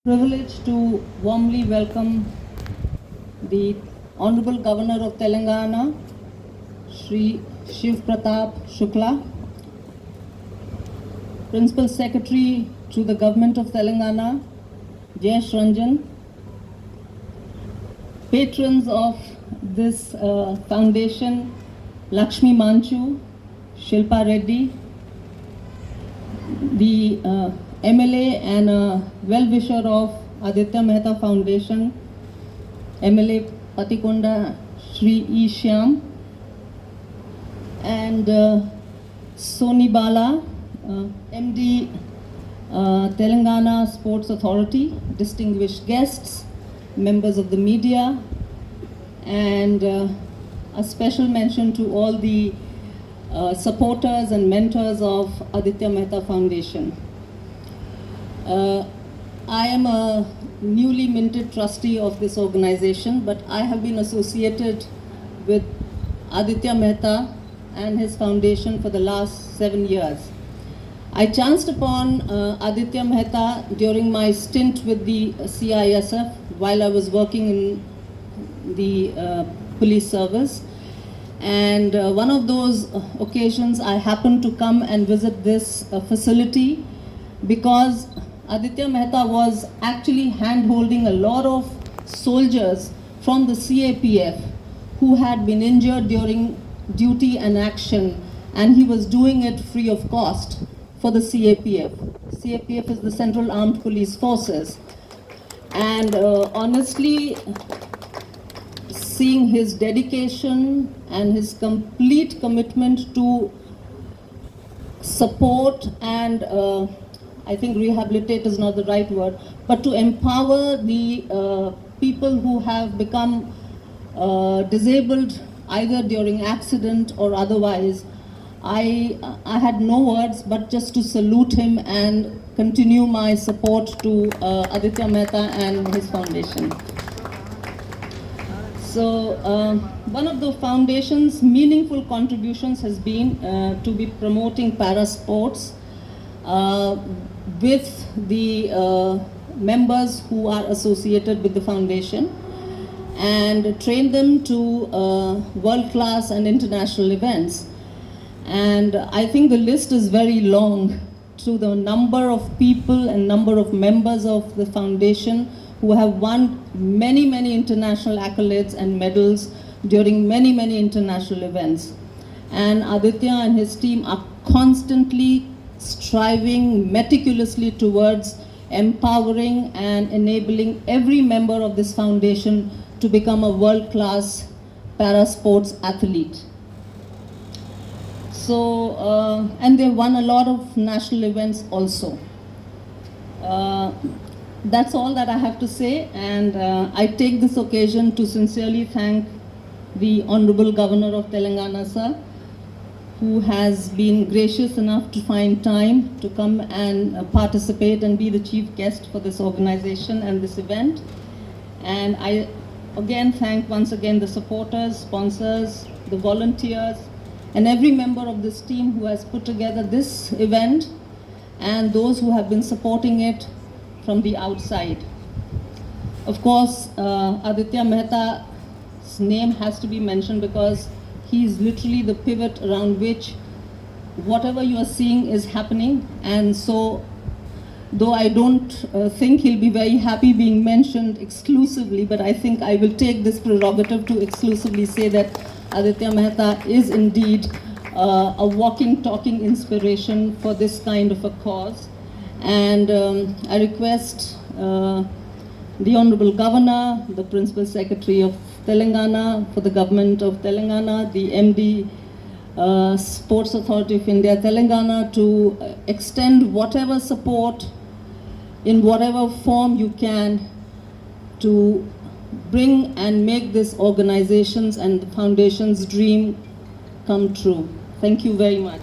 Privileged to warmly welcome the Honorable Governor of Telangana, Shri Shiv Pratap Shukla, Principal Secretary to the Government of Telangana, Jayesh Ranjan, patrons of this foundation, Lakshmi Manchu, Shilpa Reddy, the MLA and well-wisher of Aditya Mehta Foundation, MLA Patikonda Shri E. Shyam, and Soni Bala, MD Telangana Sports Authority, distinguished guests, members of the media, and a special mention to all the supporters and mentors of Aditya Mehta Foundation. I am a newly minted trustee of this organization, but I have been associated with Aditya Mehta and his foundation for the last 7 years. I chanced upon Aditya Mehta during my stint with the CISF while I was working in the police service. And one of those occasions I happened to come and visit this facility because Aditya Mehta was actually hand-holding a lot of soldiers from the CAPF who had been injured during duty and action, and he was doing it free of cost for the CAPF. CAPF is the Central Armed Police Forces. And honestly, seeing his dedication and his complete commitment to support and I think rehabilitate is not the right word, but to empower the people who have become disabled either during accident or otherwise, I had no words but just to salute him and continue my support to Aditya Mehta and his foundation. So one of the foundation's meaningful contributions has been to be promoting para sports with the members who are associated with the foundation and train them to world-class and international events. And I think the list is very long to the number of people and number of members of the foundation who have won many, many international accolades and medals during many, many international events. And Aditya and his team are constantly striving meticulously towards empowering and enabling every member of this foundation to become a world-class para-sports athlete. So, and they won a lot of national events also. That's all that I have to say, and I take this occasion to sincerely thank the Honorable Governor of Telangana, sir, who has been gracious enough to find time to come and participate and be the chief guest for this organization and this event. And I again thank once again the supporters, sponsors, the volunteers, and every member of this team who has put together this event and those who have been supporting it from the outside. Of course, Aditya Mehta's name has to be mentioned because he is literally the pivot around which whatever you are seeing is happening. And so, though I don't think he'll be very happy being mentioned exclusively, but I think I will take this prerogative to exclusively say that Aditya Mehta is indeed a walking, talking inspiration for this kind of a cause. And I request the Honorable Governor, the Principal Secretary of Telangana for the Government of Telangana, the MD Sports Authority of India, Telangana, to extend whatever support in whatever form you can to bring and make this organization's and the foundation's dream come true. Thank you very much.